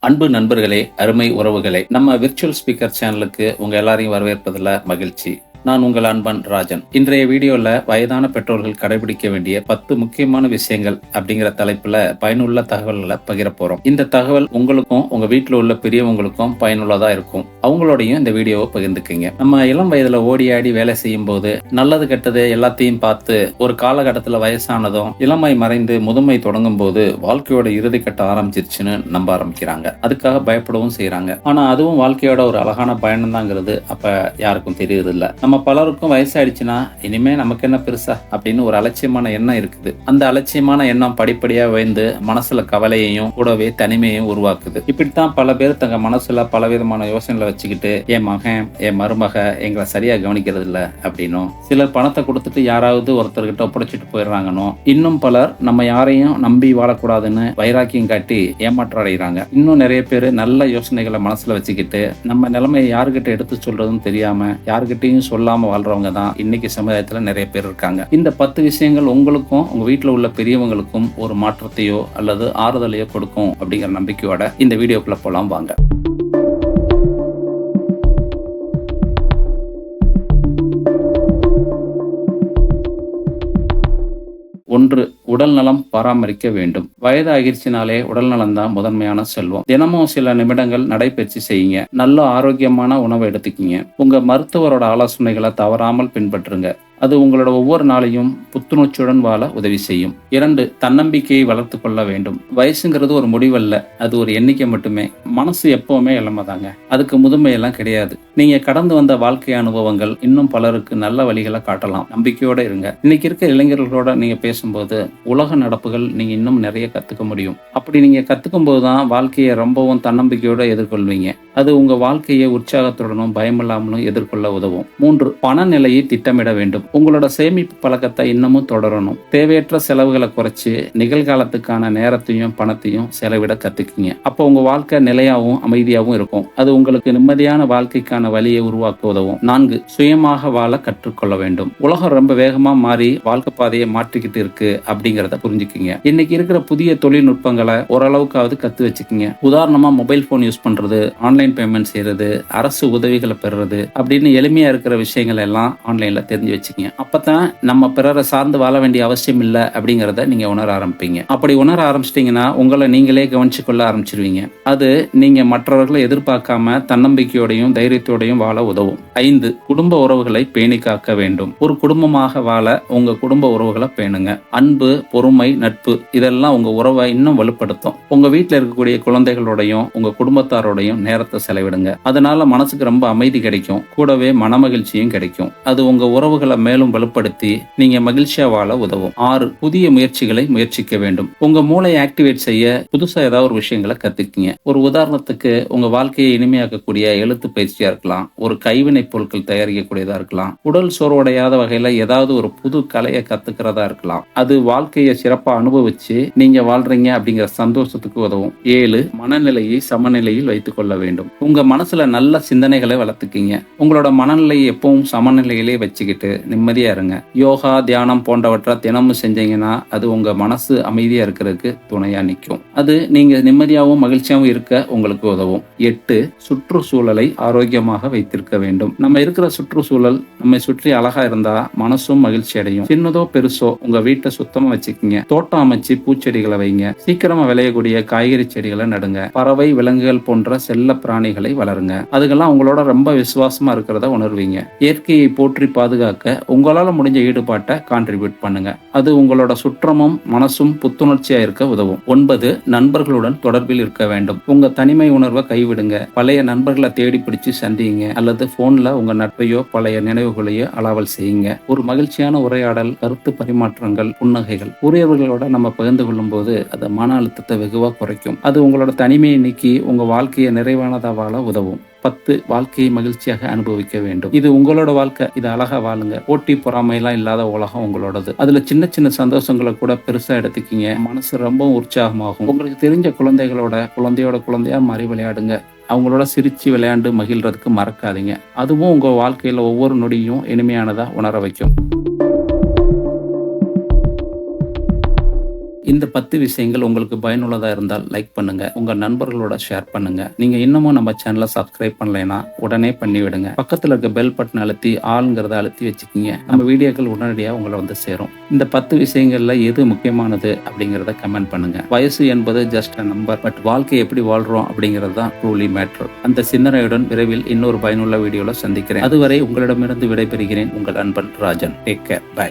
அன்பு நண்பர்களே, அருமை உறவுகளே, நம்ம விர்ச்சுவல் ஸ்பீக்கர் சேனலுக்கு உங்க எல்லாரையும் வரவேற்பதில் மகிழ்ச்சி. நான் உங்கள் அன்பன் ராஜன். இன்றைய வீடியோல வயதான பெற்றோர்கள் கடைபிடிக்க வேண்டிய 10 முக்கியமான விஷயங்கள் அப்படிங்கிற தலைப்புல பயனுள்ள தகவல்களை பகிர போறோம். இந்த தகவல் உங்களுக்கும் உங்க வீட்டுல உள்ள பெரியவங்களுக்கும் பயனுள்ளதா இருக்கும். அவங்களோடையும் இந்த வீடியோவை பகிர்ந்துக்குங்க. நம்ம இளம் வயதுல ஓடி ஆடி வேலை செய்யும் போது நல்லது கெட்டது எல்லாத்தையும் பார்த்து ஒரு காலகட்டத்துல வயசானதும் இளமை மறைந்து முதுமை தொடங்கும் போது வாழ்க்கையோட இறுதி கட்ட ஆரம்பிச்சிருச்சுன்னு நம்ப ஆரம்பிக்கிறாங்க. அதுக்காக பயப்படவும் செய்யறாங்க. ஆனா அதுவும் வாழ்க்கையோட ஒரு அழகான பயணம் தாங்கிறது அப்ப யாருக்கும் தெரியுது இல்ல. நம்ம பலருக்கும் வயசாயிடுச்சுன்னா இனிமே நமக்கு என்ன பெருசா அப்படின்னு ஒரு அலட்சியமான எண்ணம் இருக்குது. அந்த அலட்சியமான எண்ணம் படிப்படியா வந்து மனசுல கவலையையும் கூடவே தனிமையையும் உருவாக்குது. இப்படித்தான் பல பேர் தங்க மனசுல பலவிதமான யோசனைகளை வச்சுக்கிட்டு என் மகன் என் மருமக எங்களை சரியா கவனிக்கிறது இல்ல அப்படின்னும், சிலர் பணத்தை கொடுத்துட்டு யாராவது ஒருத்தர்கிட்ட ஒப்படைச்சிட்டு போயிடுறாங்கன்னு, இன்னும் பலர் நம்ம யாரையும் நம்பி வாழக்கூடாதுன்னு வைராக்கியம் காட்டி ஏமாற்றம் அடைகிறாங்க. இன்னும் நிறைய பேர் நல்ல யோசனைகளை மனசுல வச்சுக்கிட்டு நம்ம நிலைமையை யாருக்கிட்ட எடுத்து சொல்றதுன்னு தெரியாம யாருக்கிட்டையும் சொல்லாம வாழ்றவங்க தான் இன்னைக்கு சமுதாயத்துல நிறைய பேர் இருக்காங்க. இந்த 10 விஷயங்கள் உங்களுக்கும் உங்க வீட்டுல உள்ள பெரியவங்களுக்கும் ஒரு மாற்றத்தையோ அல்லது ஆறுதலையோ கொடுக்கும் அப்படிங்கிற நம்பிக்கையோட இந்த வீடியோக்குள்ள போலாம் வாங்க. 1. உடல் நலம் பராமரிக்க வேண்டும். வயதாகிருச்சினாலே உடல் நலம் தான் முதன்மையான செல்வம். தினமும் சில நிமிடங்கள் நடைபயிற்சி செய்யுங்க. நல்ல ஆரோக்கியமான உணவை எடுத்துக்கிங்க. உங்க மருத்துவரோட ஆலோசனைகளை தவறாமல் பின்பற்றுங்க. அது உங்களோட ஒவ்வொரு நாளையும் புத்துணர்ச்சியுடன் வாழ உதவி செய்யும். 2. தன்னம்பிக்கையை வளர்த்து கொள்ள வேண்டும். வயசுங்கிறது ஒரு முடிவல்ல, அது ஒரு எண்ணிக்கை மட்டுமே. மனசு எப்பவுமே இளமதாங்க, அதுக்கு முதுமையெல்லாம் கிடையாது. நீங்க கடந்து வந்த வாழ்க்கை அனுபவங்கள் இன்னும் பலருக்கு நல்ல வழிகளை காட்டலாம். நம்பிக்கையோட இருங்க. இன்னைக்கு இருக்க இளைஞர்களோட நீங்க பேசும்போது உலக நடப்புகள் நீங்க இன்னும் நிறைய கத்துக்க முடியும். அப்படி நீங்க கத்துக்கும் போதுதான் வாழ்க்கையை ரொம்பவும் தன்னம்பிக்கையோட எதிர்கொள்வீங்க. அது உங்க வாழ்க்கையை உற்சாகத்துடனும் பயமில்லாமலும் எதிர்கொள்ள உதவும். 3. பண நிலையை திட்டமிட வேண்டும். உங்களோட சேமிப்பு பழக்கத்தை இன்னமும் தொடரணும். தேவையற்ற செலவுகளை குறைச்சு நிகழ்காலத்துக்கான நேரத்தையும் பணத்தையும் செலவிட கத்துக்குங்க. அப்போ உங்க வாழ்க்கை நிலையாகவும் அமைதியாகவும் இருக்கும். அது உங்களுக்கு நிம்மதியான வாழ்க்கைக்கான வழியை உருவாக்க உதவும். 4. சுயமாக வாழ கற்றுக்கொள்ள வேண்டும். உலகம் ரொம்ப வேகமா மாறி வாழ்க்கை பாதையை மாற்றிக்கிட்டு இருக்கு அப்படிங்கறத புரிஞ்சுக்குங்க. இன்னைக்கு இருக்கிற புதிய தொழில்நுட்பங்களை ஓரளவுக்காவது கத்து வச்சுக்கோங்க. உதாரணமா மொபைல் போன் யூஸ் பண்றது, ஆன்லைன் பேமெண்ட் செய்யறது, அரசு உதவிகளை பெறுறது அப்படின்னு எளிமையா இருக்கிற விஷயங்கள் எல்லாம் ஆன்லைன்ல தெரிஞ்சு வச்சுக்கோங்க. அப்பதான் நம்ம பிறரை சார்ந்து வாழ வேண்டிய அவசியம் இல்லை அப்படிங்கறத நீங்க உணர ஆரம்பிப்பீங்க. அப்படி உணர ஆரம்பிச்சிட்டீங்கன்னா உங்களை நீங்களே கவனிச்சு கொள்ள ஆரம்பிச்சிருவீங்க. அது நீங்க மற்றவர்களை எதிர்பார்க்காம தன்னம்பிக்கையோடையும் தைரியத்தோடையும் வாழ உதவும். 5. குடும்ப உறவுகளை பேணி காக்க வேண்டும். ஒரு குடும்பமாக வாழ உங்க குடும்ப உறவுகளை பேணுங்க. அன்பு, பொறுமை, நட்பு இதெல்லாம் உங்க உறவை இன்னும் வலுப்படுத்தும். உங்க வீட்டுல இருக்கக்கூடிய குழந்தைகளோடையும் உங்க குடும்பத்தாரோடையும் நேரத்தை செலவிடுங்க. அதனால மனசுக்கு ரொம்ப அமைதி கிடைக்கும், கூடவே மனமகிழ்ச்சியும் கிடைக்கும். அது உங்க உறவுகளை மேலும் வலுப்படுத்தி நீங்க மகிழ்ச்சியா வாழ உதவும். 6. புதிய முயற்சிகளை முயற்சிக்க வேண்டும். உங்க மூளையை ஆக்டிவேட் செய்ய புதுசா ஏதாவது ஒரு விஷயங்களை கத்துக்குங்க. ஒரு உதாரணத்துக்கு உங்க வாழ்க்கையை இனிமையாக்கக்கூடிய எழுத்து பயிற்சியா இருக்கலாம், ஒரு கைவினை பொருட்கள் தயாரிக்கக்கூடியதா இருக்கலாம், உடல் சோர்வடையாத வகையில ஏதாவது ஒரு புது கலையை கத்துக்கிறதா இருக்கலாம். அது வாழ்க்கையை சிறப்பா அனுபவிச்சு நீங்க வாழ்றீங்க அப்படிங்கிற சந்தோஷத்துக்கு உதவும். 7. மனநிலையை சமநிலையில் வைத்துக் கொள்ள வேண்டும். உங்க மனசுல நல்ல சிந்தனைகளை வளர்த்துக்கீங்க. உங்களோட மனநிலையை எப்பவும் சமநிலையிலே வச்சுக்கிட்டு நிம்மதியா இருங்க. யோகா, தியானம் போன்றவற்றை தினமும் செஞ்சீங்கன்னா அது உங்க மனசு அமைதியா இருக்கிறதுக்கு துணையா நிற்கும். அது நீங்க நிம்மதியாகவும் மகிழ்ச்சியாகவும் இருக்க உங்களுக்கு உதவும். 8. சுற்றுச்சூழலை ஆரோக்கியமாக வைத்திருக்க வேண்டும். நம்ம இருக்கிற சுற்றுச்சூழல் நம்மை சுற்றி அழகா இருந்தா மனசும் மகிழ்ச்சி அடையும். சின்னதோ பெருசோ உங்க வீட்டை சுத்தமா வச்சுக்கீங்க. தோட்டம் அமைச்சு பூச்செடிகளை வைங்க. சீக்கிரமா விளையக்கூடிய காய்கறி செடிகளை நடுங்க. பறவை, விலங்குகள் போன்ற செல்ல பிராணிகளை வளருங்க. அதுக்கெல்லாம் உங்களோட ரொம்ப விசுவாசமா இருக்கிறத உணர்வீங்க. இயற்கையை போற்றி பாதுகாக்க உங்களால முடிஞ்ச ஈடுபாட்டை கான்ட்ரிபியூட் பண்ணுங்க. அது உங்களோட சுற்றமும் மனசும் புத்துணர்ச்சியா இருக்க உதவும். 9. நண்பர்களுடன் தொடர்பில் இருக்க வேண்டும். உங்க தனிமை உணர்வை கைவிடுங்க. பழைய நண்பர்களை தேடி பிடிச்சு சந்திங்க அல்லது போன்ல உங்க நட்பையோ பழைய நினைவுகளையோ அலாவல் செய்யுங்க. ஒரு மகிழ்ச்சியான உரையாடல், கருத்து பரிமாற்றங்கள், புன்னகைகள் உரியவர்களோட நம்ம பகிர்ந்து கொள்ளும் போது அது மன அழுத்தத்தை வெகுவா குறைக்கும். அது உங்களோட தனிமையை நீக்கி உங்க வாழ்க்கையை நிறைவானதா வாழ உதவும். 10. வாழ்க்கையை மகிழ்ச்சியாக அனுபவிக்க வேண்டும். இது உங்களோட வாழ்க்கை, இது அழகா வாழுங்க. போட்டி பொறாமையெல்லாம் இல்லாத உலகம் உங்களோடது. அதுல சின்ன சின்ன சந்தோஷங்களை கூட பெருசா எடுத்துக்கிங்க. மனசு ரொம்ப உற்சாகமாகும். உங்களுக்கு தெரிஞ்ச குழந்தையோட குழந்தையா மாறி விளையாடுங்க. அவங்களோட சிரிச்சு விளையாண்டு மகிழ்றதுக்கு மறக்காதீங்க. அதுவும் உங்க வாழ்க்கையில ஒவ்வொரு நொடியும் இனிமையானதா உணர வைக்கும். இந்த 10 விஷயங்கள் உங்களுக்கு பயனுள்ளதா இருந்தால் லைக் பண்ணுங்க, உங்க நண்பர்களோட ஷேர் பண்ணுங்க. நீங்க இன்னமும் நம்ம சேனலை சப்ஸ்கிரைப் பண்ணலைன்னா உடனே பண்ணி விடுங்க. பக்கத்துல இருக்க பெல் பட்டன் அழுத்தி ஆளுங்கிறத அழுத்தி வச்சுக்கிங்க. நம்ம வீடியோக்கள் உடனடியாக உங்களை வந்து சேரும். இந்த 10 விஷயங்கள்ல எது முக்கியமானது அப்படிங்கறத கமெண்ட் பண்ணுங்க. வயசு என்பது ஜஸ்ட் a நம்பர், பட் வாழ்க்கை எப்படி வாழ்றோம் அப்படிங்கிறது தான் ட்ரூலி மேட்டர். அந்த சிந்தனையுடன் விரைவில் இன்னொரு பயனுள்ள வீடியோல சந்திக்கிறேன். அதுவரை உங்களிடமிருந்து விடைபெறுகிறேன். உங்கள் அன்பன் ராஜன். Take care. பை.